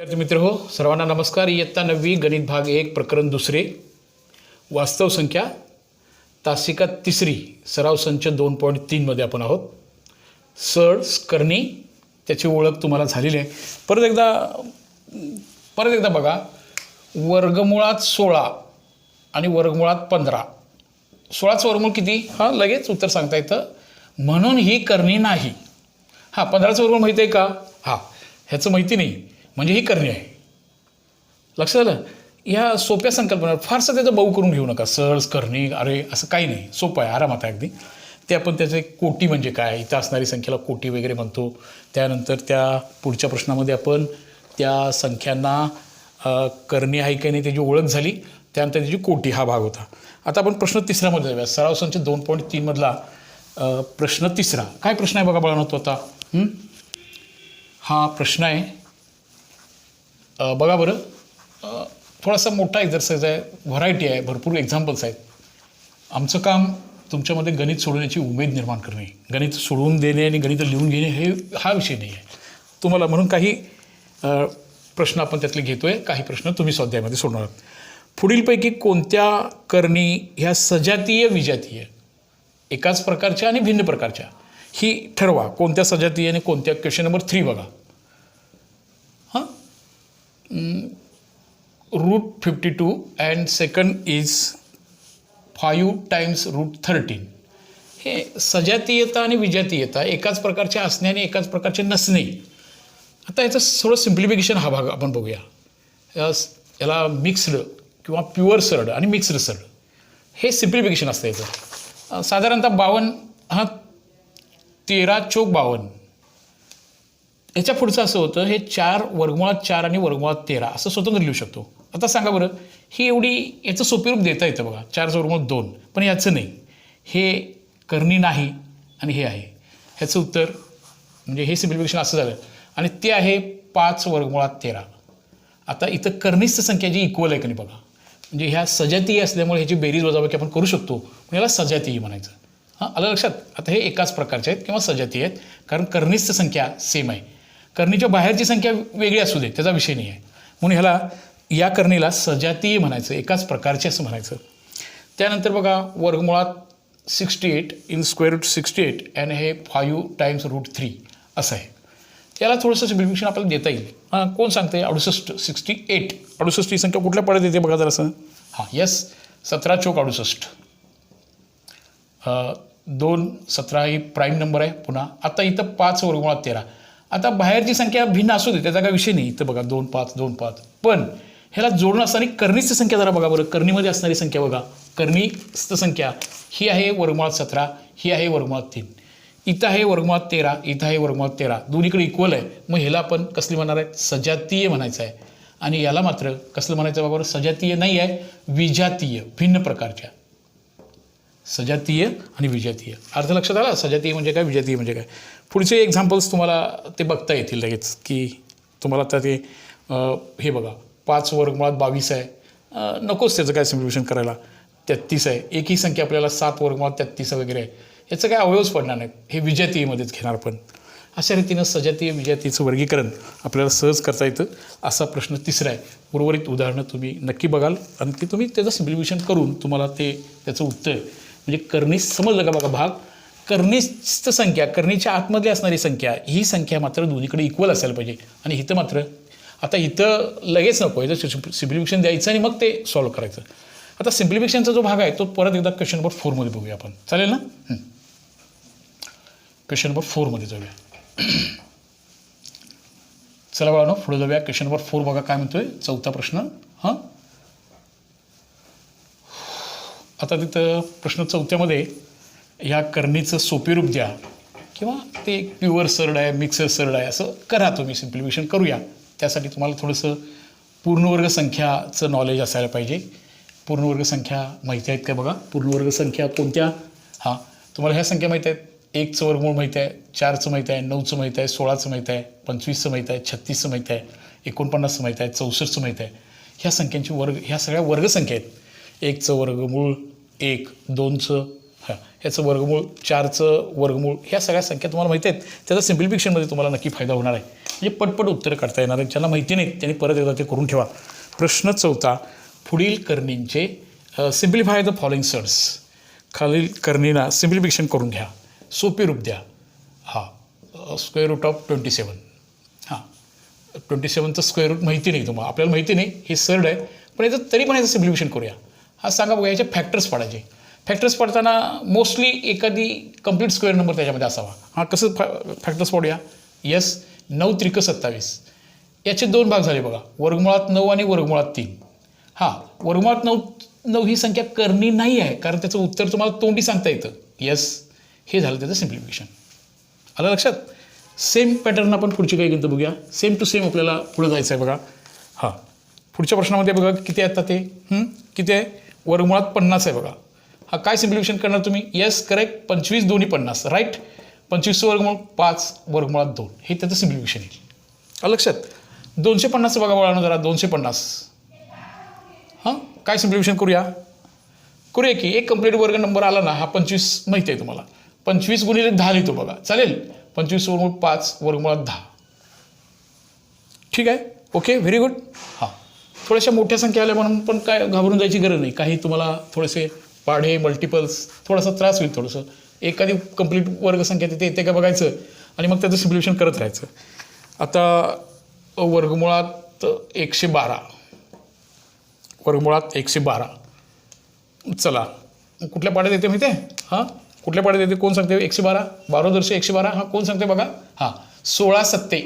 विद्यार्थी मित्र हो, सर्वांना नमस्कार. इयत्ता 9वी गणित भाग 1 प्रकरण 2 वास्तव संख्या तासिका 3 सराव संच 2.3 मध्ये आपण आहोत. सळ करणी त्याची ओळख तुम्हाला झालेली आहे. परत एकदा बघा, वर्गमुळात 16 आणि वर्गमुळात 15. 16चं वर्गमूळ किती? हां, लगेच उत्तर सांगता येतं. म्हणून ही करणी नाही. हां, 15चं वर्गमूळ माहिती आहे का? हां, ह्याचं माहिती नाही म्हणजे ही करणी आहे. लक्षात आलं? ह्या सोप्या संकल्पना फारसं त्याचं बाऊ करून घेऊ नका. सळ करणी अरे असं काही नाही, सोपं आहे, आरामात आहे अगदी. ते आपण त्याचे कोटी म्हणजे काय, इथं असणारी संख्येला कोटी वगैरे म्हणतो. त्यानंतर त्या पुढच्या प्रश्नामध्ये आपण त्या संख्यांना करणी आहे की नाही त्याची ओळख झाली. त्यानंतर त्याची कोटी हा भाग होता. आता आपण प्रश्न तिसऱ्यामध्ये जाऊया. सराव संच 2.3 मधला प्रश्न तिसरा. काय प्रश्न आहे बघा बाळांनो तो आता. हा प्रश्न आहे, बघा बरं, थोडासा मोठा एक्झरसाईज आहे, व्हरायटी आहे, भरपूर एक्झाम्पल्स आहेत. आमचं काम तुमच्यामध्ये गणित सोडवण्याची उमेद निर्माण करणे, गणित सोडवून देणे आणि गणित लिहून घेणे हा विषय नाही आहे तुम्हाला. म्हणून काही प्रश्न आपण त्यातले घेतो आहे, काही प्रश्न तुम्ही स्वाध्यायामध्ये सोडणार आहात. पुढीलपैकी कोणत्या करणी ह्या सजातीय विजातीय एकाच प्रकारच्या आणि भिन्न प्रकारच्या ही ठरवा. कोणत्या सजातीय आणि कोणत्या? क्वेश्चन नंबर 3 बघा. हां, √52 अँड सेकंड इज 5 टाइम्स √13. हे सजातीयता आणि विजातीयता एकाच प्रकारचे असणे आणि एकाच प्रकारचे नसणे. आता याचं थोडं सिम्प्लिफिकेशन हा भाग आपण बघूया. याला मिक्स्ड किंवा प्युअर सरळ आणि मिक्स्ड सरळ हे सिम्प्लिफिकेशन असतं याचं. साधारणतः 52 हा 13 चौक 52. याच्या पुढचं असं होतं, हे 4 वर्गमुळात 4 आणि वर्गमुळात 13 असं स्वतंत्र लिहू शकतो. आता सांगा बरं, ही एवढी याचं सोपे रूप देता येतं बघा. 4चं वर्गमूळ 2, पण याचं नाही. हे करणी नाही आणि हे आहे. ह्याचं उत्तर म्हणजे हे सिम्प्लिफिकेशन असं झालं. आणि ते आहे 5 वर्गमुळात 13. आता इथं करणीस्थ संख्या जी इक्वल आहे की नाही बघा, म्हणजे ह्या सजातीय असल्यामुळे ह्याची बेरीज वजाबाकी आपण करू शकतो. म्हणजे याला सजातीय म्हणायचं. हां, आलं लक्षात? आता हे एकाच प्रकारचे आहेत किंवा सजातीय आहेत, कारण करणीस्थ संख्या सेम आहे. करणीच्या बाहेरची संख्या वेगळी असू दे, त्याचा विषय नाही आहे. म्हणून ह्याला या करणीला सजातीय म्हणायचं, एकाच प्रकारचे असं म्हणायचं. त्यानंतर बघा, वर्गमुळात 68 इन स्क्वेअर रूट 68 आणि हे 5 टाइम्स √3 असं आहे. याला थोडंसं सिम्प्लिफिकेशन आपल्याला देता येईल. हां, कोण सांगते? 68 68 68 ही संख्या कुठल्या पडत येते बघा जरासं. हां, यस, 17 चौक 68. 2 17 ही प्राईम नंबर आहे. पुन्हा आता इथं 5 वर्गमुळात 13. आता बाहेरची संख्या भिन्न असू दे, त्याचा काय विषय नाही. इथं बघा 2 5 2 5, पण ह्याला जोडून असणारी करणीस्थ संख्या जरा बघा बरं. करणीमध्ये असणारी संख्या बघा. करणीस्थ संख्या ही आहे वर्गमुळात 17, ही आहे वर्गमुळात 3. इथं आहे वर्गमुळात 13, इथं आहे वर्गमुळात 13. दोन्हीकडे इक्वल आहे. मग ह्याला आपण कसली म्हणणार आहे? सजातीय म्हणायचं आहे. आणि याला मात्र कसलं म्हणायचं बघा बरं? सजातीय नाही आहे, विजातीय, भिन्न प्रकारच्या. सजातीय आणि विजातीय अर्थ लक्षात आला? सजातीय म्हणजे काय, विजातीय म्हणजे काय. पुढचे एक्झाम्पल्स तुम्हाला ते बघता येतील लगेच, की तुम्हाला आता ते हे बघा, 5 वर्गमुळात 22 आहे. नकोच त्याचं काय सिम्प्लिफिकेशन करायला. 33 आहे. एकही संख्या आपल्याला 7 वर्गमुळात 33 वगैरे आहे. याचं काय अवयवच पडणार नाहीत. हे विजातीयमध्येच घेणार. पण अशा रीतीनं सजातीय विजातीयचं वर्गीकरण आपल्याला सहज करता येतं. असा प्रश्न तिसरा आहे. उर्वरित उदाहरणं तुम्ही नक्की बघाल आणि ते तुम्ही त्याचं सिम्प्लिफिकेशन करून तुम्हाला त्याचं उत्तर म्हणजे करणी समजलं का बघा भाग. करणीस्थ संख्या, करणीच्या आतमध्ये असणारी संख्या, ही संख्या मात्र दोन्हीकडे इक्वल असायला पाहिजे. आणि इथं मात्र आता इथं लगेच नको, इथं सिम्प्लिफिकेशन द्यायचं आणि मग ते सॉल्व्ह करायचं. आता सिम्प्लिफिकेशनचा जो भाग आहे तो परत एकदा क्वेश्चन नंबर 4 मध्ये बघूया आपण. चालेल ना? क्वेश्चन नंबर 4 मध्ये जाऊया. चला बाळांनो, पुढे जाऊया. क्वेश्चन नंबर 4 बघा काय म्हणतोय, 4था प्रश्न. हां, आता तिथं प्रश्न 4मध्ये ह्या करणीचं सोपे रूप द्या किंवा ते प्युअर सरळ आहे, मिक्सर सरळ आहे, असं करा तुम्ही. सिम्प्लिफिकेशन करूया. त्यासाठी तुम्हाला थोडंसं पूर्णवर्ग संख्याचं नॉलेज असायला पाहिजे. पूर्णवर्ग संख्या माहिती आहेत का बघा? पूर्णवर्ग संख्या कोणत्या? हां, तुम्हाला ह्या संख्या माहीत आहेत. 1चं वर्गमूळ माहीत आहे, 4चं माहीत आहे, 9चं माहीत आहे, 16चं माहीत आहे, 25चं माहीत आहे, 36चं माहीत आहे, 49चं माहीत आहे, 64चं माहीत आहे. ह्या संख्यांची ह्या सगळ्या वर्गसंख्या आहेत. 1चं वर्गमूळ 1, 2चं, हां, ह्याचं वर्गमूळ, 4चं वर्गमूळ, ह्या सगळ्या संख्या तुम्हाला माहिती आहेत. त्याचा सिम्प्लिफिकेशनमध्ये तुम्हाला नक्की फायदा होणार आहे. म्हणजे पटपट उत्तरं काढता येणार आहेत. ज्यांना माहिती नाहीत त्यांनी परत एकदा ते करून ठेवा. प्रश्न 4, पुढील करणींचे सिम्प्लिफाय द फॉलोइंग सर्स. खालील करणींना सिम्प्लिफिकेशन करून घ्या. सोपे रूप द्या. Square root of 27. 27चं स्क्वेअर रूट माहिती नाही तुम्हाला, आपल्याला माहिती नाही, हे सरळ आहे, पण याचं तरी पण याचं सिम्प्लिफिकेशन करूया. सांगा बघा, याचे फॅक्टर्स पाडायचे. फॅक्टर्स पाडताना मोस्टली एखादी कंप्लीट स्क्वेअर नंबर त्याच्यामध्ये असावा. कसं फॅक्टर्स पाडूया? 9 त्रिक 27. याचे 2 भाग झाले बघा, वर्गमुळात 9 आणि वर्गमुळात 3. वर्गमुळात 9 ही संख्या करणी नाही आहे, कारण त्याचं उत्तर तुम्हाला तोंडी सांगता येतं. हे झालं त्याचं सिम्प्लिफिकेशन. आलं लक्षात? सेम पॅटर्न आपण पुढची काही गणितं बघूया. सेम टू सेम आपल्याला पुढे जायचं आहे बघा. पुढच्या प्रश्नामध्ये बघा किती आहेत ते, किती आहे? वर्गमुळात 50 आहे बघा. काय सिम्प्लिफिकेशन करणार तुम्ही? करेक्ट. 25 दोन्ही 50, राईट. 25चं वर्गमूळ 5, वर्गमुळात 2, हे त्याचं सिम्प्लिफिकेशन आहे. आलं लक्षात? 250 बघा बाळांनो जरा, 250. काय सिम्प्लिफिकेशन करूया की एक कंप्लीट वर्ग नंबर आला ना, 25 माहिती आहे तुम्हाला, 25 गुणिले 10 लिहितो बघा, चालेल? 25 वर्गमूळ 5, वर्गमुळात 10. ठीक आहे, ओके, व्हेरी गुड. थोड्याशा मोठ्या संख्या आल्या म्हणून पण काय घाबरून जायची गरज नाही. काही तुम्हाला थोडेसे पाढे, मल्टिपल्स, थोडासा त्रास होईल. थोडंसं एखादी कंप्लीट वर्गसंख्या तिथे येते का बघायचं आणि मग त्याचं सिम्प्लिफिकेशन करत राहायचं. आता वर्गमुळात 112, वर्गमुळात 112. चला, कुठल्या पाड्यात येते माहिती आहे? कुठल्या पाड्यात येते? कोण सांगते? 112, 12 112. कोण सांगते बघा? 16 सत्ते.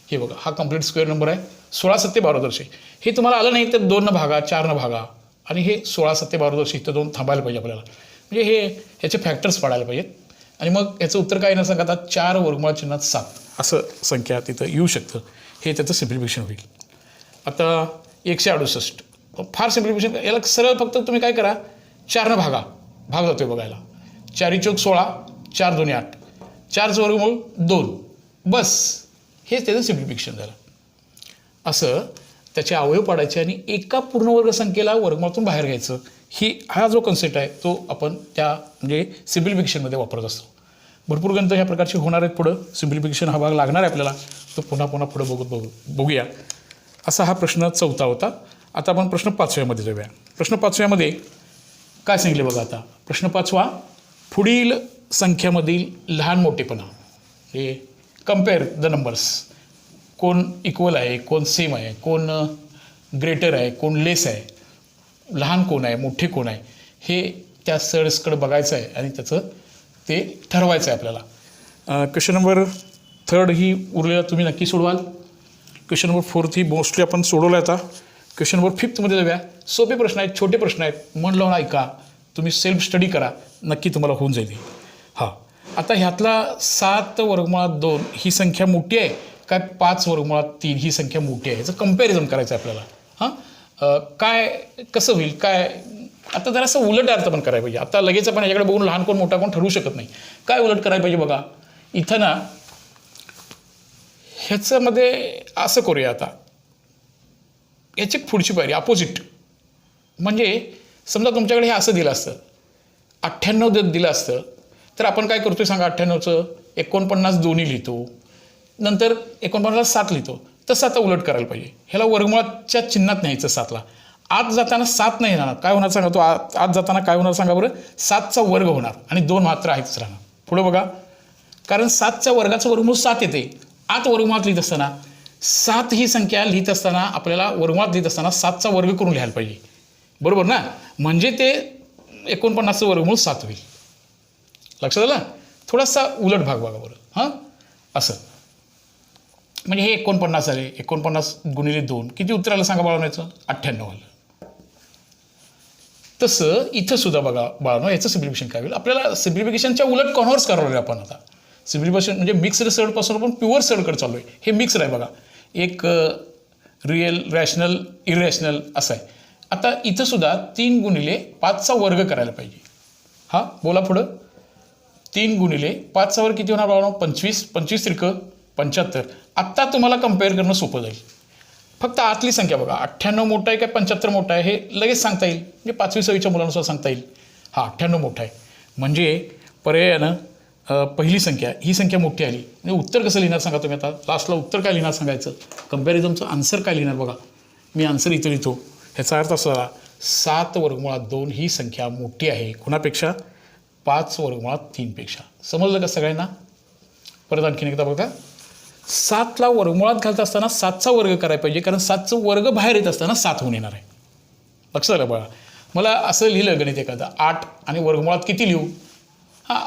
हे बघा, हा कंप्लीट स्क्वेअर नंबर आहे. 16 सत्ते 12. हे तुम्हाला आलं नाही तर 2 भागा, 4 भागा, आणि हे 16 सत्ते 12 इथं 2 थांबायला पाहिजे आपल्याला. म्हणजे ह्याचे फॅक्टर्स पाडायला पाहिजेत. आणि मग याचं उत्तर काय येणार सांगा? आता 4 वर्गमुळात चिन्हात 7 असं संख्या तिथं येऊ शकतं. हे त्याचं सिम्प्लिफिकेशन होईल. आता 168, फार सिम्प्लिफिकेशन. याला सरळ फक्त तुम्ही काय करा, 4 भाग जातोय बघायला. 4 चौक 16, 4 2 8, 4चं वर्गमूळ 2, बस. हेच त्याचं सिम्प्लिफिकेशन झालं. असं त्याचे अवयव पाडायचे आणि एका पूर्ण वर्ग संख्येला वर्गमुळातून बाहेर घ्यायचं. हा जो कन्सेप्ट आहे तो आपण त्या म्हणजे सिम्प्लिफिकेशनमध्ये वापरत असतो. भरपूर गणितं ह्या प्रकारचे होणार आहेत पुढं. सिम्प्लिफिकेशन हा भाग लागणार आहे आपल्याला, तो पुन्हा पुढं बघूया. असा हा प्रश्न 4 होता. आता आपण प्रश्न 5व्यामध्ये जाऊया. प्रश्न 5व्यामध्ये काय सांगितले बघा. आता प्रश्न 5वा, पुढील संख्यामधील लहान मोठेपणा. हे कम्पेअर द नंबर्स. कोण इक्वल आहे, कोण सेम आहे, कोण ग्रेटर आहे, कोण लेस आहे, लहान कोण आहे, मोठे कोण आहे, हे त्या सर्सकडे बघायचं आहे आणि त्याचं ते ठरवायचं आहे आपल्याला. क्वेश्चन नंबर 3 ही उरलेला तुम्ही नक्की सोडवाल. क्वेश्चन नंबर 4 ही मोस्टली आपण सोडवलं. आता क्वेश्चन नंबर 5मध्ये जाऊया. सोपे प्रश्न आहेत, छोटे प्रश्न आहेत, मन लावून ऐका, तुम्ही सेल्फ स्टडी करा, नक्की तुम्हाला होऊन जाईल. आता ह्यातला 7 वर्गमुळात 2 ही संख्या मोठी आहे काय 5 वर्गमुळात 3 ही संख्या मोठी आहे? याचं कंपॅरिझन करायचं आहे आपल्याला. काय कसं होईल काय? आता जरासं उलट अर्थ पण करायला पाहिजे. आता लगेच आपण याच्याकडे बघून लहान कोण मोठा कोण ठरवू शकत नाही. काय उलट करायला पाहिजे बघा. इथं ना ह्याच्यामध्ये असं करूया. आता याची पुढची पायरी अपोजिट. म्हणजे समजा तुमच्याकडे हे असं दिलं असतं, 98 दिलं असतं, तर आपण काय करतोय सांगा? 98चं 49 दोन्ही लिहितो, नंतर 49ला 7 लिहितो. तसं आता उलट करायला पाहिजे. ह्याला वर्गमुळाच्या चिन्हात न्यायचं 7ला. आत जाताना 7 नाही येणार. काय होणार सांगा? तो आत जाताना काय होणार सांगा बरं? 7चा वर्ग होणार आणि 2 मात्र आहेच राहणार. पुढं बघा, कारण 7च्या वर्गाचं वर्गमूळ 7 येते. आत वर्गमुळात लिहित असताना 7 ही संख्या लिहित असताना आपल्याला वर्गमुळात लिहित असताना 7चा वर्ग करून लिहायला पाहिजे, बरोबर ना? म्हणजे ते 49चं वर्गमूळ 7 होईल. लक्षात आलं? थोडासा उलट भाग बघा बरं. असं म्हणजे हे 49 आले, 49 गुणिले 2 किती उत्तर आलं सांगा बाळांनो? 98 आलं. तसं इथं सुद्धा बघा बाळांनो, याचं सिम्प्लिफिकेशन काय होईल? आपल्याला सिम्प्लिफिकेशनच्या उलट कॉन्व्हर्स करावं लागेल. आपण आता सिम्प्लिफिकेशन म्हणजे मिक्स्ड सर्डपासून आपण प्युअर सर्डकडे चालू आहे. हे मिक्स्ड आहे बघा, एक रिअल, रॅशनल, इरॅशनल असं आहे. आता इथं सुद्धा 3 गुणिले 5चा वर्ग करायला पाहिजे. बोला पुढं. 3 गुणिले 5चा वर्ग किती होणार बाळांनो? 25. 25 त्रिक 75. आत्ता तुम्हाला कम्पेअर करणं सोपं जाईल. फक्त आतली संख्या बघा, 98 मोठा आहे काय 75 मोठा आहे हे लगेच सांगता येईल. म्हणजे 5वी 6वीच्या मुलांनुसार सांगता येईल. 98 मोठा आहे. म्हणजे पर्यायानं पहिली संख्या ही संख्या मोठी आली म्हणजे उत्तर कसं लिहिणार सांगा तुम्ही आता लास्टला उत्तर काय लिहिणार सांगायचं कम्पॅरिझनचं आन्सर काय लिहिणार बघा मी आन्सर इथं लिहितो ह्याचा अर्थ असा 7 वर्गमुळात 2 ही संख्या मोठी आहे कुणापेक्षा 5 वर्गमुळात 3 पेक्षा समजलं का सगळ्यांना परत आणखीन एकदा बघा 7ला वर्गमुळात घालत असताना 7चा वर्ग करायला पाहिजे कारण 7चं वर्ग बाहेर येत असताना 7 होऊन येणार आहे लक्षात आलं बघा मला असं लिहिलं गणित एखादा 8 आणि वर्गमुळात किती लिहू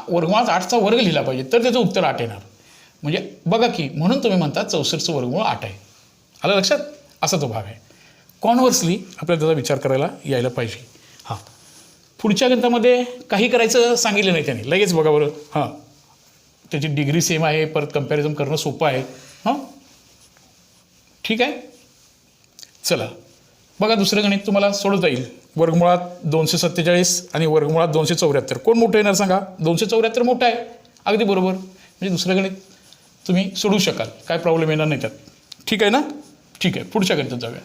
वर्गमुळात 8चा वर्ग लिहिला पाहिजे तर त्याचं उत्तर 8 येणार म्हणजे बघा की म्हणून तुम्ही म्हणता 64चं वर्गमूळ 8 आहे आलं लक्षात असा तो भाग आहे कॉन्व्हर्सली आपल्याला त्याचा विचार करायला यायला पाहिजे हां पुढच्या गणितामध्ये काही करायचं सांगितलं नाही त्याने लगेच बघा बरं हां त्याची डिग्री सेम आहे परत कम्पॅरिझन करणं सोपं आहे हां ठीक आहे चला बघा दुसरं गणित तुम्हाला सोडवता येईल वर्गमुळात 247 आणि वर्गमुळात 274 कोण मोठं येणार सांगा 274 मोठं आहे अगदी बरोबर म्हणजे दुसरं गणित तुम्ही सोडवू शकाल काय प्रॉब्लेम येणार नाही त्यात ठीक आहे ना ठीक आहे पुढच्या गणितात जाऊया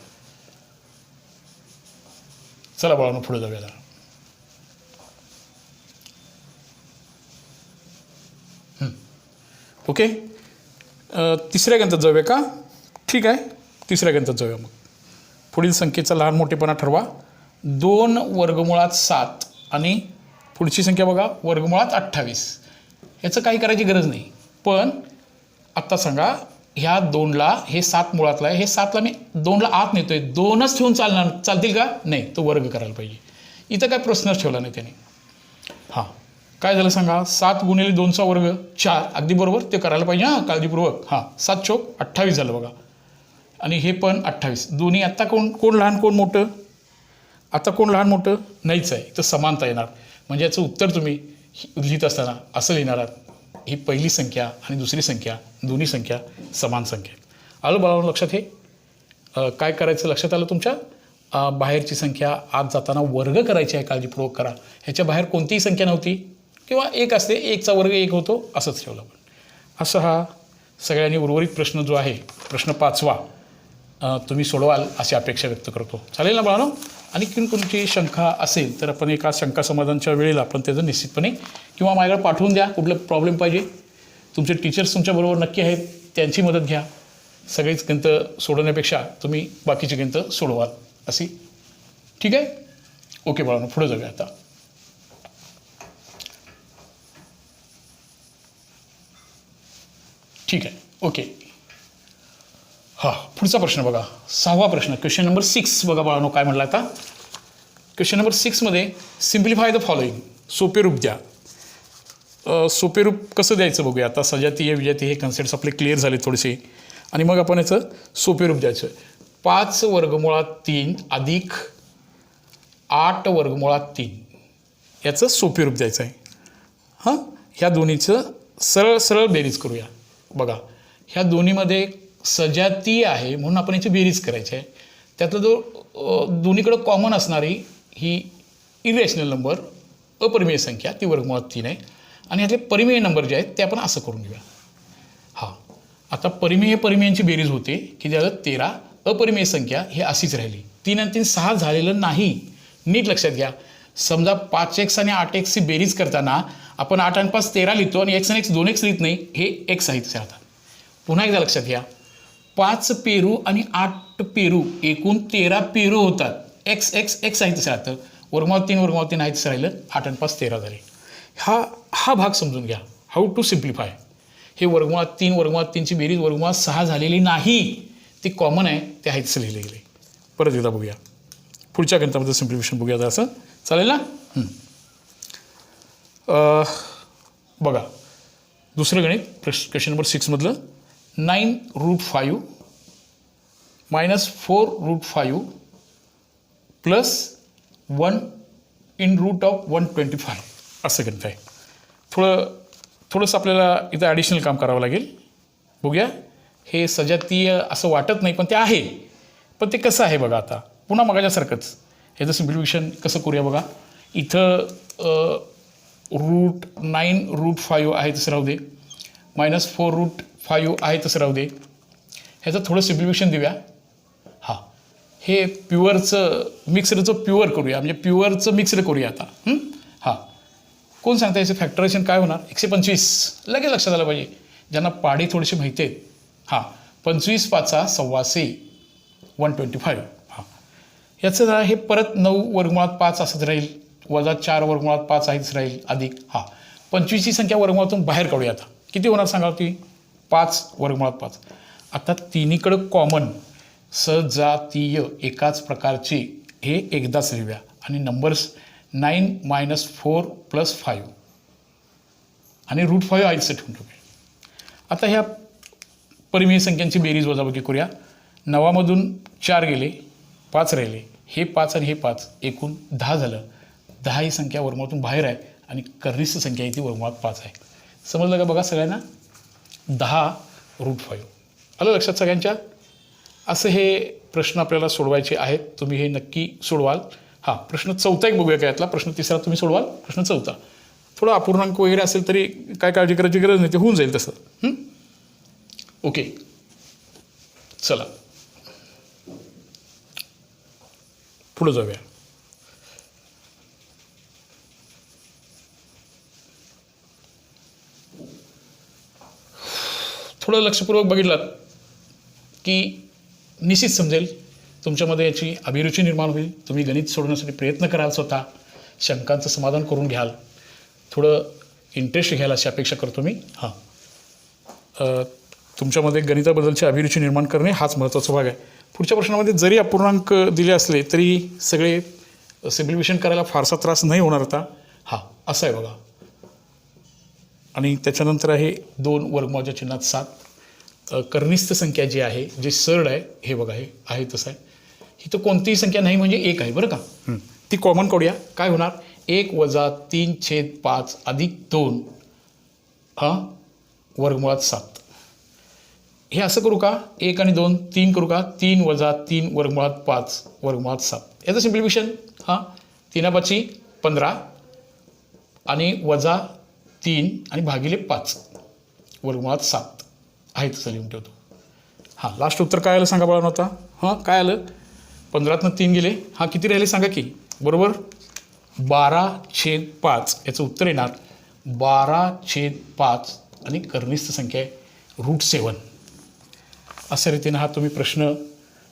चला बाळांनो पुढे जाऊया जरा ओके तिसऱ्या गणितात जाऊया का ठीक आहे तिसऱ्या गणितात जाऊया मग पुढील संख्येचा लहान मोठेपणा ठरवा 2 वर्गमुळात 7 आणि पुढची संख्या बघा वर्गमुळात 28 याचं काही करायची गरज नाही पण आत्ता सांगा ह्या 2ला हे 7 मुळातला आहे हे 7ला मी 2ला आत नेतोय 2च ठेवून चालतील का नाही तो वर्ग करायला पाहिजे इथं काय प्रश्नच ठेवला नाही त्याने हां काय झालं सांगा 7 गुणिले 2चा वर्ग 4 अगदी बरोबर ते करायला पाहिजे हां काळजीपूर्वक हां 7 चोक 28 झालं बघा आणि हे पण 28 दोन्ही आत्ता कोण लहान कोण मोठं आता कोण लहान मोठं नाहीच आहे तर समानता येणार म्हणजे याचं उत्तर तुम्ही लिहित असताना असं लिहिणार आहात ही पहिली संख्या आणि दुसरी संख्या दोन्ही संख्या समान संख्या आलं बाळांनो लक्षात हे काय करायचं लक्षात आलं तुमच्या बाहेरची संख्या आत जाताना वर्ग करायची आहे काळजीपूर्वक करा ह्याच्या बाहेर कोणतीही संख्या नव्हती किंवा 1 असते 1चा वर्ग 1 होतो असंच ठेवलं आपण असं हा सगळ्यांनी उर्वरित प्रश्न जो आहे प्रश्न 5वा तुम्ही सोडवाल अशी अपेक्षा व्यक्त करतो चालेल ना बाळांनो आणखीन कोणती शंका असेल तर आपण एका शंका समाधानच्या वेळेला आपण त्याचं निश्चितपणे किंवा माझ्याकडे पाठवून द्या कुठलं प्रॉब्लेम पाहिजे तुमचे टीचर्स तुमच्याबरोबर नक्की आहेत त्यांची मदत घ्या सगळीच गणितं सोडवण्यापेक्षा तुम्ही बाकीची गणितं सोडवाल अशी ठीक आहे ओके बाळांनो पुढे जाऊया आता ठीक आहे ओके हां पुढचा प्रश्न बघा 6वा प्रश्न क्वेश्चन नंबर 6 बघा बाळांनो काय म्हटलं आता क्वेश्चन नंबर 6मध्ये सिम्प्लिफाय द फॉलोइंग सोपे रूप द्या सोपे रूप कसं द्यायचं बघूया आता सजातीय विजातीय हे कन्सेप्ट्स आपले क्लिअर झाले थोडेसे आणि मग आपण याचं सोपे रूप द्यायचं 5 वर्गमुळात 3 अधिक 8 वर्गमुळात 3 याचं सोपे रूप द्यायचं आहे हां ह्या दोन्हीचं सरळ सरळ बेरीज करूया बघा ह्या दोन्हीमध्ये सजातीय आहे म्हणून आपण याची बेरीज करायची आहे त्यातला जो दोन्हीकडं कॉमन असणारी ही इरेशनल नंबर अपरिमेय संख्या ती वर्गमुळात 3 आहे आणि ह्यातले परिमेय नंबर जे आहेत ते आपण असं करून घेऊया हां आता परिमेयांची बेरीज होते की ज्याला 13 अपरिमेय संख्या ही अशीच राहिली 3 आणि 3 6 झालेलं नाही नीट लक्षात घ्या समजा 5x आणि 8xची बेरीज करताना आपण 8 आणि 5 13 लिहितो आणि x आणि x 2x लिहित नाही हे x साहित्य राहतात पुन्हा एकदा लक्षात घ्या 5 पेरू आणि 8 पेरू एकूण 13 पेरू होतात x साहित्य राहतं वर्गमुळात 3 आहेच राहिलं 8 आणि 5 13 झाले हा भाग समजून घ्या हाऊ टू सिम्प्लिफाय हे वर्गमुळात 3ची बेरीज वर्गमुळात 6 झालेली नाही ती कॉमन आहे ते आहेच लिहिले गेले परत एकदा बघूया पुढच्या गणितामध्ये सिम्प्लिफिकेशन बघूया असं चालेल ना बघा दुसरं गणित क्वेश्चन नंबर 6मधलं 9√5 -4√5 प्लस 1 इन रूट ऑफ 125 असं गणित आहे थोडंसं आपल्याला इथं ॲडिशनल काम करावं लागेल बघूया हे सजातीय असं वाटत नाही पण ते आहे पण ते कसं आहे बघा आता पुन्हा मगाच्यासारखंच ह्याचं सिम्प्लिफिकेशन कसं करूया बघा इथं √9√5 आहे तसं राहू दे -4√5 आहे तसं राहू दे ह्याचं थोडं सिम्प्लिफिकेशन देऊया हां हे प्युअरचं मिक्सरचं प्युअर करूया म्हणजे प्युअरचं मिक्सर करूया आता हां कोण सांगता याचं फॅक्टरायझेशन काय होणार? 125 लगेच लक्षात आलं पाहिजे ज्यांना पाढे थोडेसे माहिती आहेत. हां, 25 पाचा 125 125. हां, याचं जरा हे परत 9 वर्गमुळात 5 असंच राहील, वजा 4 वर्गमुळात 5 आहेच राहील, अधिक. हां, 25 ही संख्या वर्गमुळातून बाहेर काढूया. आता किती होणार सांगा ती? 5 वर्गमुळात 5. आता तिन्हीकडं कॉमन सजातीय एकाच प्रकारचे हे एकदाच लिहूया आणि नंबर्स 9 - 4 + 5 आणि √5 आईचं ठेवून ठेवूया. आता ह्या परिमेय संख्यांची बेरीज वजाबाकी करूया. 9मधून 4 गेले, 5 राहिले, हे 5 आणि हे 5, एकूण 10 झालं. 10 ही संख्या वर्गमुळातून बाहेर आहे आणि कनिष्ठ संख्या आहे ती वर्गमुळात 5 आहे. समजलं का बघा सगळ्यांना? 10 √5 आलं लक्षात सगळ्यांच्या? असं हे प्रश्न आपल्याला सोडवायचे आहेत. तुम्ही हे नक्की सोडवाल. हां, प्रश्न चौथा एक बघूया. काय यातला प्रश्न तिसरा तुम्ही सोडवाल, प्रश्न चौथा. थोडा अपूर्णांक वगैरे असेल तरी काय काळजी करायची गरज नाही, ते होऊन जाईल तसं. ओके, चला पुढं जाऊया. थोडं लक्षपूर्वक बघितलात की निश्चित समजेल, तुमच्यामध्ये याची अभिरुची निर्माण होईल. तुम्ही गणित सोडवण्यासाठी प्रयत्न कराल, स्वतः शंकांचं समाधान करून घ्याल, थोडं इंटरेस्ट घ्याल अशी अपेक्षा करतो मी. हां, तुमच्यामध्ये गणिताबद्दलची अभिरुची निर्माण करणे हाच महत्त्वाचा भाग आहे. पुढच्या प्रश्नामध्ये जरी अपूर्णांक दिले असले तरी सगळे सिम्प्लिफिकेशन करायला फारसा त्रास नाही होणार आता. हां, असं आहे बघा. आणि त्याच्यानंतर आहे 2 वर्गमुळाच्या चिन्हात 7. कर्निस्थ संख्या जी आहे, जे सरळ आहे, हे बघा हे आहे तसं आहे. ही तर कोणतीही संख्या नाही म्हणजे 1 आहे बरं का. ती कॉमन काढूया. काय होणार? 1 - 3/5 अधिक 2 वर्गमुळात 7. हे असं करू का? 1 आणि 2 3 करू का? 3 - 3 वर्गमुळात 5 वर्गमुळात 7. याचं सिम्प्लिफिकेशन 3×5 15 आणि वजा 3 आणि भागिले 5 वर्गमुळात 7 आहे तसं लिहून ठेवतो. हां, लास्ट उत्तर काय आलं सांगा बाळांनो आता? काय आलं? 15तनं 3 गेले. किती राहिले सांगा की? बरोबर 12/5. याचं उत्तर येणार 12/5 आणि कर्निस्थ संख्या आहे √7. अशा रीतीनं तुम्ही प्रश्न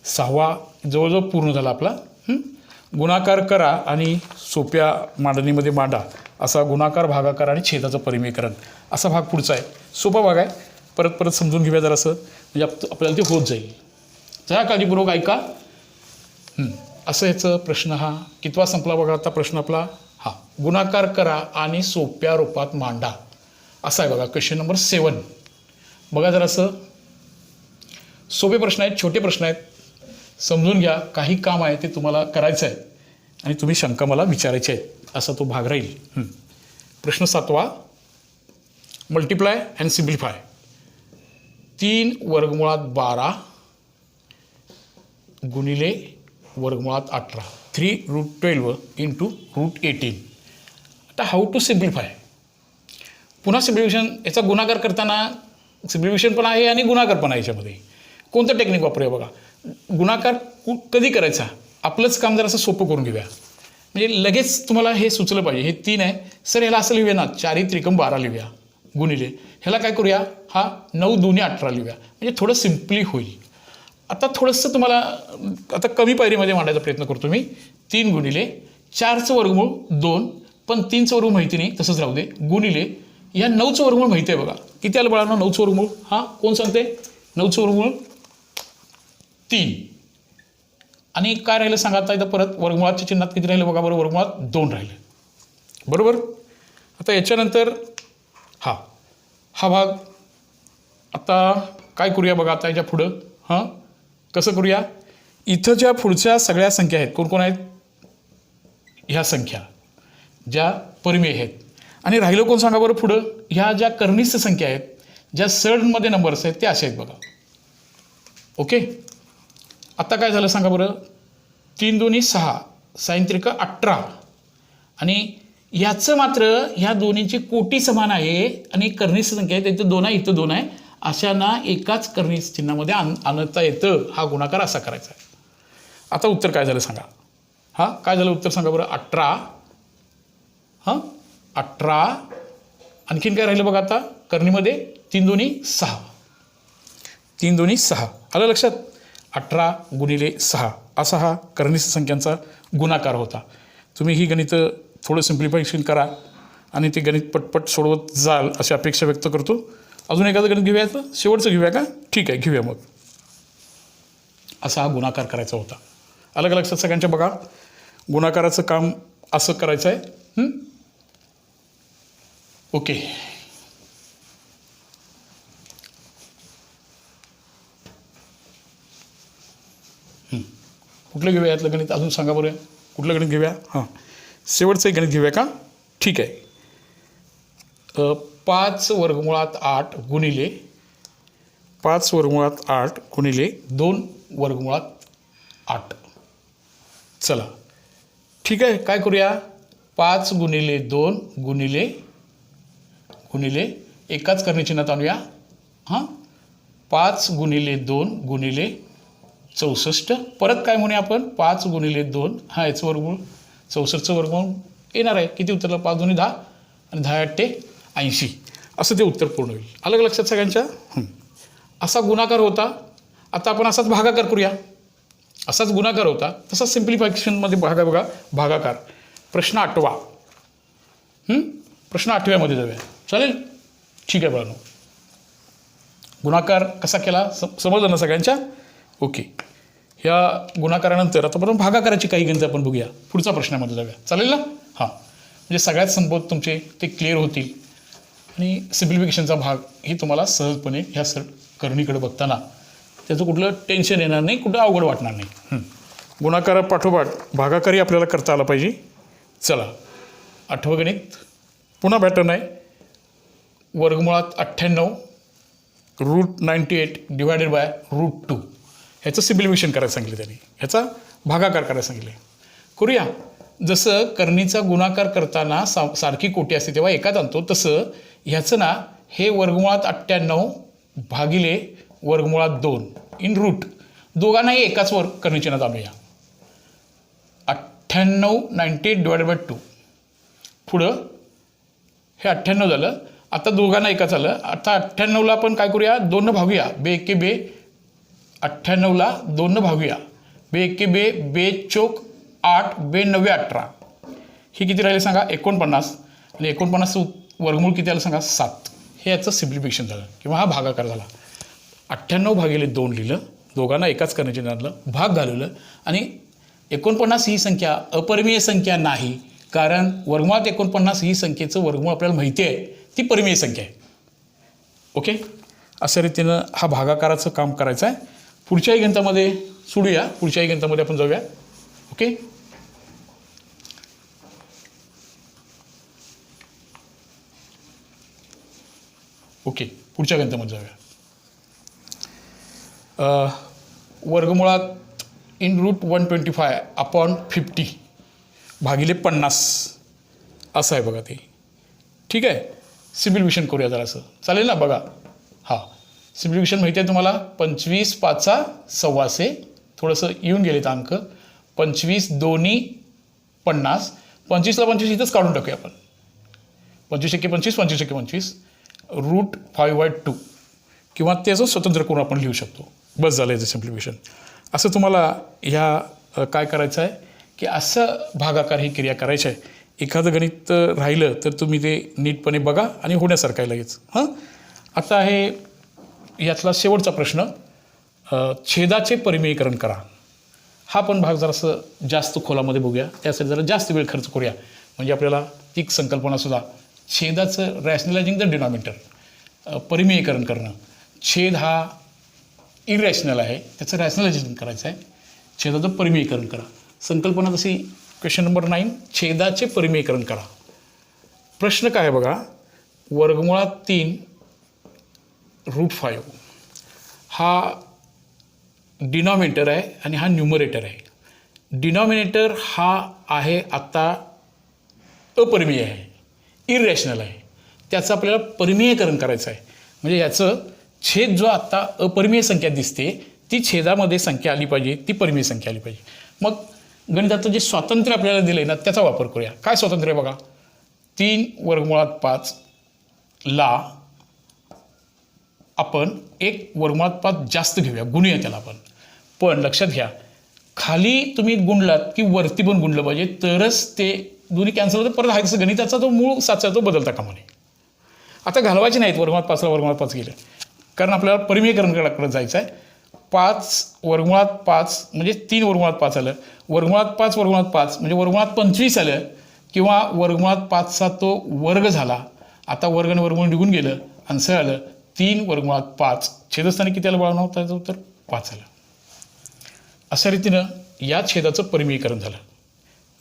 6वा जवळजवळ पूर्ण झाला आपला. गुणाकार करा आणि सोप्या मांडणीमध्ये मांडा. असा गुणाकार, भागाकार आणि छेदाचं परिमेयकरण असा भाग पुढचा आहे. सोपा भाग आहे. परत समजून घेऊया जरासं, म्हणजे आपल्याला ते होत जाईल. जरा काळजीपूर्वक ऐका. असं याचं प्रश्न कितवा संपला बघा आता प्रश्न आपला. गुणाकार करा आणि सोप्या रूपात मांडा असा आहे बघा. Question number 7. बघा जरासं सोपे प्रश्न आहेत, छोटे प्रश्न आहेत, समजून घ्या. काही काम आहे ते तुम्हाला करायचं आहे आणि तुम्ही शंका मला विचारायची आहेत, असा तो भाग राहील. प्रश्न 7वा. Multiply and simplify. 3 वर्गमुळात 12 गुणिले वर्गमुळात 18. 3√12 × √18. आता हाऊ टू सिम्प्लिफाय. पुन्हा सिम्प्लिफिकेशन, याचा गुणाकार करताना सिम्प्लिफिकेशन पण आहे आणि गुणाकार पण आहे. याच्यामध्ये कोणतं टेक्निक वापरूया बघा. गुणाकार कधी करायचा? आपलंच काम जरा असं सोपं करून घेऊया, म्हणजे लगेच तुम्हाला हे सुचलं पाहिजे. हे 3 आहे सर, ह्याला असं लिहूया ना, 4 त्रिकम 12 लिहूया गुणिले. ह्याला काय करूया? 9 दूने 18 लिहूया, म्हणजे थोडं सिम्पली होईल. आता थोडंसं तुम्हाला आता कमी पायरीमध्ये मांडायचा प्रयत्न करतो मी. 3 गुणिले 4चं वर्गमूळ 2, पण 3चं वर्गमूळ माहिती नाही, तसंच राहू दे. गुणिले या 9चं वर्गमूळ माहिती आहे बघा. किती आलं बाळांनो 9चं वर्गमूळ? कोण सांगते? 9चं वर्गमूळ 3. आणि काय राहिलं सांगा आता? इथं परत वर्गमुळाच्या चिन्हात किती राहिलं बघा बरं? वर्गमुळात 2 राहिले. बरोबर. आता याच्यानंतर हा भाग. आता काय करूया बघा आता याच्या पुढं? कसं करूया? इथं ज्या पुढच्या सगळ्या संख्या आहेत, कोण आहेत? ह्या संख्या ज्या परिमेय आहेत. आणि राहिलं कोण सांगा बरं पुढं? ह्या ज्या कर्निस्थ संख्या आहेत, ज्या सरळमध्ये नंबर्स आहेत, त्या अशा आहेत बघा. ओके. आता काय झालं सांगा बरं? 3 दूने 6, 6 त्रिक 18. आणि ह्याचं मात्र ह्या दोन्हीची कोटी समान आहे आणि कर्निस्थ संख्या आहे, इथं 2 आहे, इथं 2 आहे. अशांना एकाच कर्निस्थ चिन्हामध्ये आणता येतं. हा गुणाकार असा करायचा आहे. आता उत्तर काय झालं सांगा? काय झालं उत्तर सांगा बरं? 18 18, आणखीन काय राहिलं बघा आता करणीमध्ये 3 दोन्ही 6, 3 दोन्ही 6, आलं लक्षात. 18 गुणिले 6 असा हा करणीय संख्यांचा गुणाकार होता. तुम्ही ही गणितं थोडं सिम्प्लिफिकेशन करा आणि ते गणित पटपट सोडवत जाल अशी अपेक्षा व्यक्त करतो. अजून एखादं गणित घेऊया, शेवटचं घेऊया का? ठीक आहे, घेऊया मग. असा हा गुणाकार करायचा होता. अलग लक्षात सगळ्यांच्या बघा. गुणाकाराचं काम असं करायचं आहे. ओके. कुठलं घेऊया यातलं गणित अजून सांगा बरं. कुठलं गणित घेऊया? हां, शेवटचं एक गणित घेऊया का? ठीक आहे. 5 वर्गमुळात 8 गुणिले 5 वर्गमुळात 8 गुणिले 2 वर्गमुळात 8. चला ठीक आहे, काय करूया? 5 गुणिले 2 गुणिले एकाच करणीची चिन्हात आणूया. हां, 5 गुणिले 2 गुणिले 64. परत काय म्हणूया आपण? 5 गुणिले 2, हा याचं वर्गमूळ 64चं वर्गमूळ येणार आहे. किती उत्तरला? 5 दोन्ही 10 आणि 10 8 80. असं ते उत्तर पूर्ण होईल. अलग लक्षात सगळ्यांच्या. असा गुणाकार होता. आता आपण असाच भागाकार करूया. असाच गुणाकार होता तसा सिम्प्लिफिकेशनमध्ये बघा भागाकार. प्रश्न 8वा. प्रश्न 8व्यामध्ये जाऊया. चालेल? ठीक आहे बाळांनो. गुणाकार कसा केला समजलं ना सगळ्यांच्या? ओके. ह्या गुणाकारानंतर आता आपण भागाकाराची काही गणितं आपण बघूया. पुढच्या प्रश्नामध्ये जाऊया. चालेल ना? हां, म्हणजे सगळ्यात संबोध तुमचे ते क्लिअर होतील आणि सिम्प्लिफिकेशनचा भाग हे तुम्हाला सहजपणे ह्या करणीकडे बघताना त्याचं कुठलं टेन्शन येणार नाही, कुठं अवघड वाटणार नाही. गुणाकारापाठोपाठ भागाकारही आपल्याला करता आला पाहिजे. चला 8वं गणित पुन्हा पॅटर्न आहे. वर्गमुळात 98 √98 डिवायडेड बाय √2. ह्याचं सिम्प्लिफिकेशन करायला सांगितलं त्यांनी. ह्याचा भागाकार करायला सांगितले. करूया. जसं करणीचा गुणाकार करताना सारखी कोटी असते तेव्हा एकात आणतो, तसं ह्याचं ना हे वर्गमुळात 98 भागिले वर्गमुळात 2 इन रूट दोघांनाही एकाच करणीच्या चिन्हात आणूया. 98 डिवायडेड बाय 2. पुढं हे 98 झालं. आता दोघांना एकाच आलं. आता 98ला आपण काय करूया? 2 भागूया. बे एके बे. 98ला 2 भागूया. बे एके बे. बे चोक 8. बे 9 18. हे किती राहिले सांगा? 49. आणि 49चं वर्गमूळ किती आलं सांगा? 7. हे याचं सिम्प्लिफिकेशन झालं किंवा हा भागाकार झाला. 98 भागिले 2 लिहिलं. दोघांना एकाच करण्याचे आणलं. भाग घालवलं आणि 49 ही संख्या अपरिमेय संख्या नाही, कारण वर्गमुळात 49 ही संख्येचं वर्गमूळ आपल्याला माहिती आहे, ती परिमेय संख्या आहे. ओके. अशा रीतीनं हा भागाकाराचं काम करायचं आहे. पुढच्याही गणितामध्ये सोडूया. पुढच्याही गणितामध्ये आपण जाऊया. ओके. ओके, पुढच्या गणितामध्ये जाऊया. वर्गमुळात इन रूट 125 अपॉन 50 भागिले 50 असं आहे बघा ते. ठीक आहे. सिम्प्लिफिकेशन करूया जरा असं. चालेल ना? बघा. हां, सिम्प्लिफिकेशन माहिती आहे तुम्हाला. 25 5 सव्वाशे. थोडंसं येऊन गेलेत अंक. 25 दोन्ही 50. 25ला 25 इथंच काढून टाकूया आपण. 25 एके 25, 25 एके 25 √5/2 किंवा त्याचं स्वतंत्र करून आपण लिहू शकतो. बस झालं याचं सिम्प्लिफिकेशन. असं तुम्हाला ह्या काय करायचं आहे की असं भागाकार ही क्रिया करायची आहे. एखादं गणित राहिलं तर तुम्ही ते नीटपणे बघा आणि होण्यासारखं आहे लगेच. हां, आता आहे यातला शेवटचा प्रश्न. छेदाचे परिमेयीकरण करा. हा पण भाग जरासं जास्त खोलामध्ये बघूया. त्यासाठी जरा जास्त वेळ खर्च करूया म्हणजे आपल्याला ती संकल्पनासुद्धा. छेदाचं रॅशनलायझिंग द डिनॉमिनेटर, परिमेयीकरण करणं. छेद हा इरॅशनल आहे, त्याचं रॅशनलायझेशन करायचं आहे. छेदाचं परिमेयीकरण करा. संकल्पना तशी. क्वेश्चन नंबर 9, छेदाचे परिमेयीकरण करा. प्रश्न काय आहे बघा. वर्गमुळात 3 √5 हा डिनॉमिनेटर आहे आणि हा न्यूमरेटर आहे. डिनॉमिनेटर हा आहे आत्ता अपरिमेय आहे, इरॅशनल आहे. त्याचं आपल्याला परिमेयीकरण करायचं आहे. म्हणजे याचं छेद जो आत्ता अपरिमेय संख्या दिसते ती छेदामध्ये संख्या आली पाहिजे, ती परिमेय संख्या आली पाहिजे. मग गणिताचं जे स्वातंत्र्य आपल्याला दिलं आहे ना त्याचा वापर करूया. काय स्वातंत्र्य बघा. 3 वर्गमुळात 5 ला आपण 1 वर्गमुळात 5 जास्त घेऊया, गुणूया त्याला आपण. पण लक्षात घ्या, खाली तुम्ही गुणलात की वरती पण गुणलं पाहिजे, तरच ते दोन्ही कॅन्सल होतं. परत हा कसं गणिताचा तो मूळ साचा तो बदलता कामा नये. आता घालवायचे नाहीत वर्गमुळात 5ला वर्गमुळात 5 गेलं, कारण आपल्याला परिमेयकरणाकडे जायचं आहे. 5 वर्गमुळात 5 म्हणजे 3 वर्गमुळात 5 आलं, वर्गमुळात 5 वर्गमुळात 5 म्हणजे वर्गमुळात 25 आलं, किंवा वर्गमुळात 5चा तो वर्ग झाला. आता वर्ग आणि वर्गमूळ निघून गेलं, आन्सर आलं 3 वर्गमुळात 5. छेदस्थानी किती आलं बाळा? त्याचं उत्तर 5 आलं. अशा रीतीनं या छेदाचं परिमेयीकरण झालं.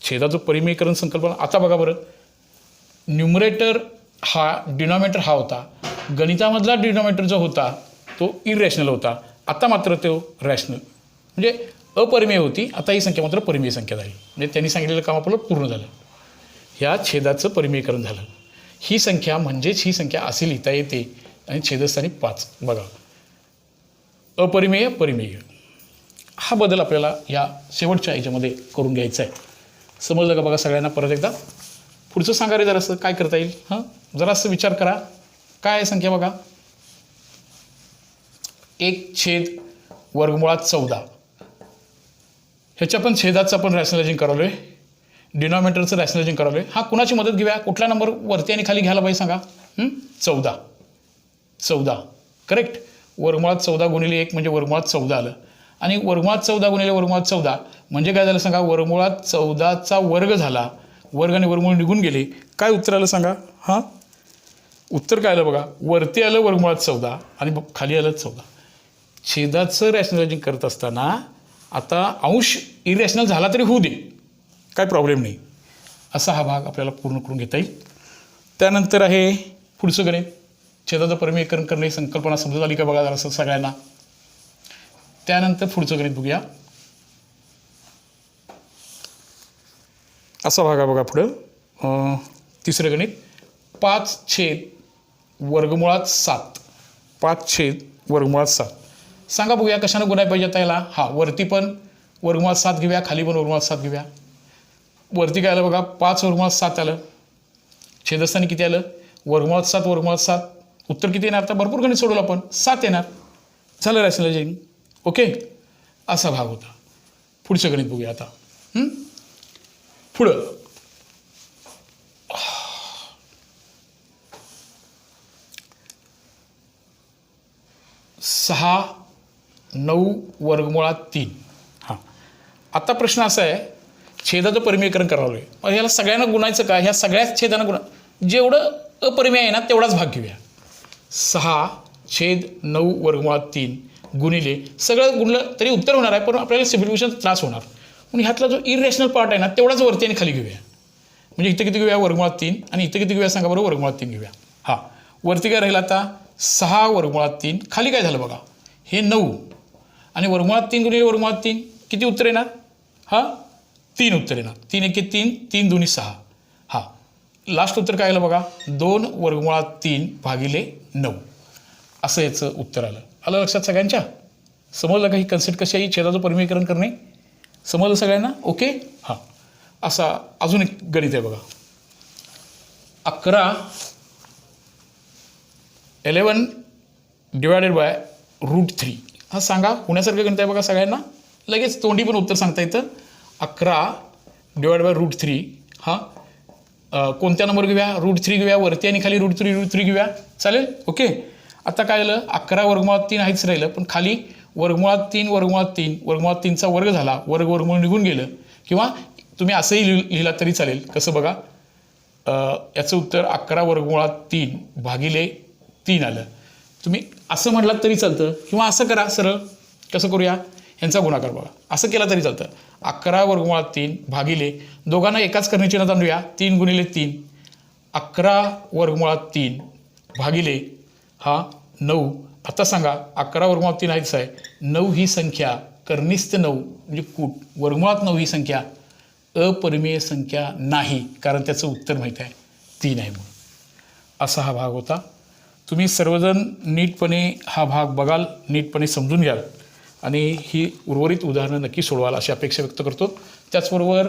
छेदाचं परिमेयीकरण संकल्पना आता बघा बरं, न्यूमरेटर हा डिनॉमिनेटर हा होता, गणितामधला डिनॉमिनेटर जो होता तो इरॅशनल होता. आता मात्र तो रॅशनल म्हणजे अपरिमेय होती. आता ही संख्या मात्र परिमेय संख्या झाली. म्हणजे त्यांनी सांगितलेलं काम आपलं पूर्ण झालं. ह्या छेदाचं परिमेयीकरण झालं. ही संख्या म्हणजेच ही संख्या असे लिहिता येते आणि छेदस्थानी 5. बघा, अपरिमेय परिमेय हा बदल आपल्याला या शेवटच्या ह्याच्यामध्ये करून घ्यायचा आहे. समजलं का? बघा सगळ्यांना परत एकदा पुढचं सांगा रे जरासं काय करता येईल. हां, जरासं विचार करा. काय आहे संख्या? बघा, 1 वर्गमुळात 14. ह्याच्या पण छेदाचं आपण रॅशनलायझिंग करावलं आहे, डिनॉमिनेटरचं रॅशनलायझिंग करावलं आहे. हा कुणाची मदत घेऊया? कुठला नंबर वरती आणि खाली घ्यायला पाहिजे सांगा? 14 करेक्ट. वर्गमुळात 14 गुणिले 1 म्हणजे वर्गमुळात 14 आलं, आणि वर्गमुळात 14 गुणिले वर्गमुळात 14 म्हणजे काय झालं सांगा? वर्गमुळात 14चा वर्ग झाला. वर्ग आणि वर्गमूळ निघून गेले. काय उत्तर आलं सांगा? हां, उत्तर काय आलं बघा, वरती आलं वर्गमुळात 14 आणि खाली आलं 14. छेदाचं रॅशनलायझिंग करत असताना आता अंश इरॅशनल झाला तरी होऊ दे, काय प्रॉब्लेम नाही. असा हा भाग आपल्याला पूर्ण करून घेता येईल. त्यानंतर आहे पुढचं गणित. छेदाचं परिमेयीकरण करणे संकल्पना समजत आली का बघा जरासं सगळ्यांना. त्यानंतर पुढचं गणित बघूया. असा भाग आहे बघा पुढं. तिसरं गणित 5 वर्गमुळात 7. 5 वर्गमुळात 7. सांगा बघूया कशानं गुणाय पाहिजे आता याला. हा, वरती पण वर्गमुळात 7 घेऊया, खाली पण वर्गमुळात 7 घेऊया. वरती काय आलं बघा, 5 वर्गमुळात 7 आलं. छेदस्थानी किती आलं? वर्गमुळात 7 वर्गमुळात 7. उत्तर किती येणार? आता भरपूर गणित सोडवलं आपण, 7 येणार. झालं रॅशनलायझिंग. ओके, असा भाग होता. पुढचं गणित बघूया आता. पुढं 6 वर्गमुळात 3. हां, आता प्रश्न असा आहे, छेदाचं परिमेयीकरण करावं आहे. मग ह्याला सगळ्यांना गुणायचं का? ह्या सगळ्याच छेदांना गुणा, जेवढं अपरिमेय आहे ना तेवढाच भाग घेऊया. 6/9 वर्गमुळात 3 गुणिले सगळं गुणलं तरी उत्तर होणार आहे, पण आपल्याला सिम्प्लिफिकेशनचा त्रास होणार. म्हणून ह्यातला जो इरॅशनल पार्ट आहे ना तेवढाच वरती आणि खाली घेऊया. म्हणजे इथं किती घेऊया? वर्गमुळात 3. आणि इथं किती घेऊया सांगा बरोबर? वर्गमुळात 3 घेऊया. हां, वरती काय राहील आता? 6 वर्गमुळात 3. खाली काय झालं बघा, हे 9 आणि वर्गमुळात 3 गुणिले वर्गमुळात 3 किती उत्तर येणार? हां, 3 उत्तर येणार. 3 1 3, 3 2 6. हां, लास्ट उत्तर काय आलं बघा, 2 वर्गमुळात 3 भागिले 9. असं याचं उत्तर आलं. आलं लक्षात सगळ्यांच्या? समजलं का ही कन्सेप्ट कशी आहे छेदाचं परिमेयीकरण करणे? समजलं सगळ्यांना? ओके. हां, असा अजून एक गणित आहे बघा. 11 डिवायडेड बाय √3. हा सांगा होण्यासारखं गणित आहे बघा सगळ्यांना. लगेच तोंडी पण उत्तर सांगता येतं. 11 डिवायडेड बाय √3. हां, कोणत्या नंबर घेऊया? √3 घेऊया. वरती आणि खाली √3 घेऊया. चालेल? ओके. आता काय झालं? 11 वर्गमुळात 3 आहेच राहिलं, पण खाली वर्गमुळात 3 वर्गमुळात 3 वर्गमुळात 3चा वर्ग झाला. वर्गमूळ निघून गेलं. किंवा तुम्ही असंही लिहिला तरी चालेल. कसं बघा, याचं उत्तर 11 वर्गमुळात 3 भागिले 3 आलं. तुम्ही असं म्हटलात तरी चालतं, किंवा असं करा सरळ. कसं करूया? यांचा गुणाकार बघा, असं केला तरी चालतं. 11 वर्गमुळात 3 भागिले, दोघांना एकाच करणीची चिन्ह आणूया. 3 गुणिले 3. 11 वर्गमुळात 3 भागिले 9. आता सांगा 11 वर्गमुळात 3 आहेच आहे. 9 ही संख्या कर्निस्थ 9 म्हणजे कूट. वर्गमुळात 9 ही संख्या अपरिमेय संख्या नाही, कारण त्याचं उत्तर माहीत आहे 3 आहे म्हणून. असा हा भाग होता. तुम्ही सर्वजण नीटपणे हा भाग बघाल, नीटपणे समजून घ्याल आणि ही उर्वरित उदाहरणं नक्की सोडवाल अशी अपेक्षा व्यक्त करतो. त्याचबरोबर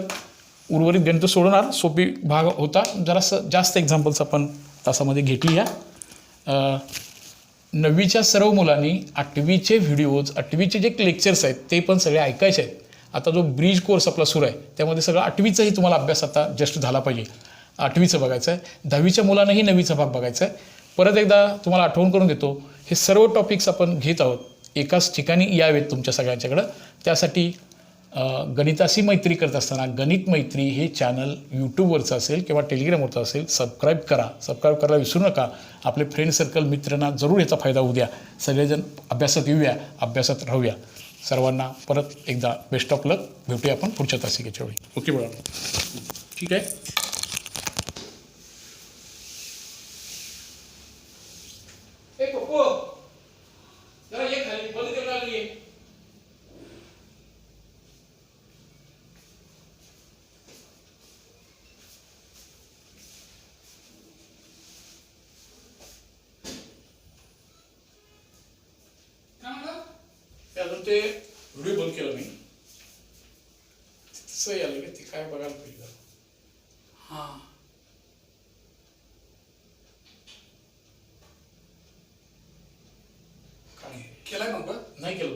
उर्वरित गणित सोडवणार. सोपी भाग होता. जरासं जास्त एक्झाम्पल्स आपण तासामध्ये घेतली. या 9वीच्या सर्व मुलांनी 8वीचे व्हिडिओज 8वीचे जे लेक्चर्स आहेत ते पण सगळे ऐकायचे आहेत. आता जो ब्रिज कोर्स आपला सुरू आहे त्यामध्ये सगळं 8वीचाही तुम्हाला अभ्यास आता जस्ट झाला पाहिजे. 8वीचं बघायचं आहे. 10वीच्या मुलांनाही 9वीचा भाग बघायचा आहे. परत एकदा तुम्हाला आठवण करून देतो, हे सर्व टॉपिक्स आपण घेत आहोत एकाच ठिकाणी यावेत तुमच्या सगळ्यांच्याकडं. त्यासाठी गणिताशी मैत्री करत असताना गणित मैत्री हे चॅनल यूट्यूबवरचं असेल किंवा टेलिग्रामवरचं असेल, सबस्क्राईब करा. सबस्क्राईब करायला विसरू नका. आपले फ्रेंड सर्कल मित्रांना जरूर याचा फायदा होऊ द्या. सगळेजण अभ्यासात येऊया, अभ्यासात राहूया. सर्वांना परत एकदा बेस्ट ऑफ लक. भेटूया आपण पुढच्या तासिकेच्या वेळी. ओके बघा, ठीक आहे. जरा ये खाली बंद करायला लागली. अजून ते व्हिडिओ बंद केला मी. तसं यायला का ते काय बघायला पाहिजे. हां काय केलाय मग नाही केलं.